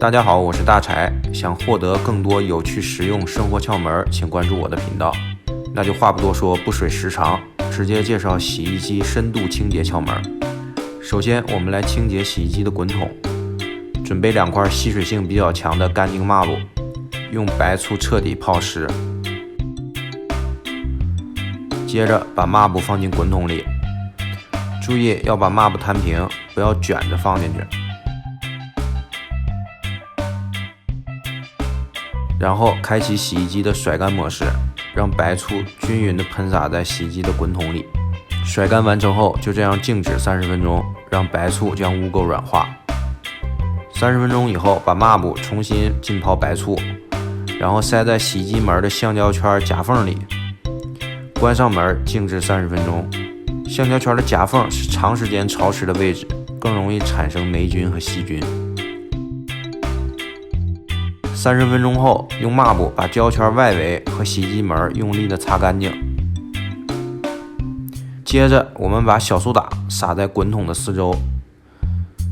大家好，我是大柴。想获得更多有趣实用生活窍门，请关注我的频道。那就话不多说，不水时长，直接介绍洗衣机深度清洁窍门。首先，我们来清洁洗衣机的滚筒。准备2块吸水性比较强的干净抹布，用白醋彻底泡湿。接着把抹布放进滚筒里，注意要把抹布摊平，不要卷着放进去。然后开启洗衣机的甩干模式，让白醋均匀地喷洒在洗衣机的滚筒里。甩干完成后，就这样静止30分钟，让白醋将污垢软化。30分钟以后，把抹布重新浸泡白醋，然后塞在洗衣机门的橡胶圈夹缝里，关上门，静置30分钟。橡胶圈的夹缝是长时间潮湿的位置，更容易产生霉菌和细菌。30分钟后，用抹布把胶圈外围和洗衣机门用力的擦干净。接着，我们把小苏打撒在滚筒的四周，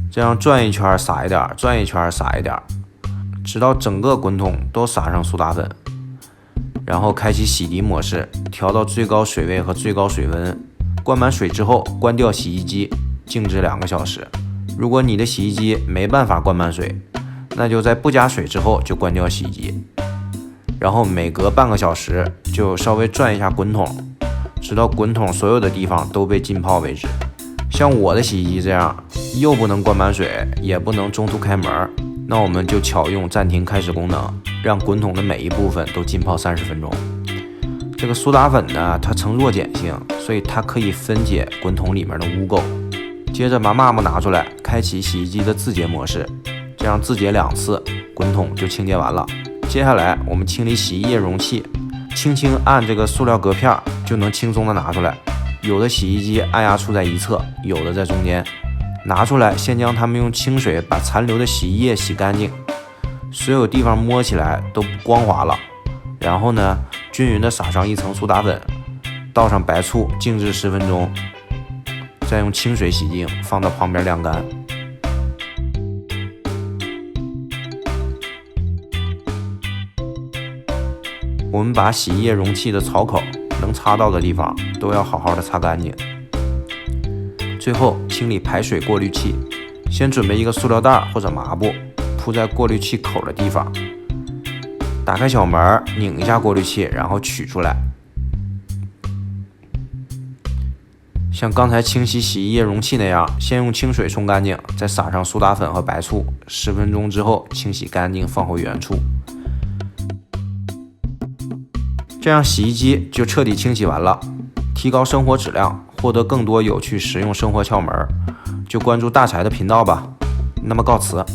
这样转一圈撒一点，转一圈撒一点，直到整个滚筒都撒上苏打粉。然后开启洗涤模式，调到最高水位和最高水温。灌满水之后，关掉洗衣机，静置2个小时。如果你的洗衣机没办法灌满水，那就在不加水之后就关掉洗衣机。然后每隔半个小时就稍微转一下滚筒，直到滚筒所有的地方都被浸泡为止。像我的洗衣机这样，又不能灌满水，也不能中途开门，那我们就巧用暂停开始功能，让滚筒的每一部分都浸泡30分钟。这个苏打粉呢，它呈弱碱性，所以它可以分解滚筒里面的污垢。接着把抹布拿出来，开启洗衣机的自洁模式，这样自洁2次，滚筒就清洁完了。接下来我们清理洗衣液容器，轻轻按这个塑料隔片就能轻松的拿出来。有的洗衣机按压处在一侧，有的在中间。拿出来，先将它们用清水把残留的洗衣液洗干净，所有地方摸起来都光滑了。然后呢，均匀的撒上1层苏打粉，倒上白醋，静置10分钟，再用清水洗净，放到旁边晾干。我们把洗衣液容器的槽口能擦到的地方都要好好的擦干净。最后清理排水过滤器，先准备一个塑料袋或者抹布，铺在过滤器口的地方，打开小门，拧一下过滤器，然后取出来。像刚才清洗洗衣液容器那样，先用清水冲干净，再撒上苏打粉和白醋，10分钟之后清洗干净，放回原处。这样洗衣机就彻底清洗完了。提高生活质量，获得更多有趣实用生活窍门，就关注大柴的频道吧。那么告辞。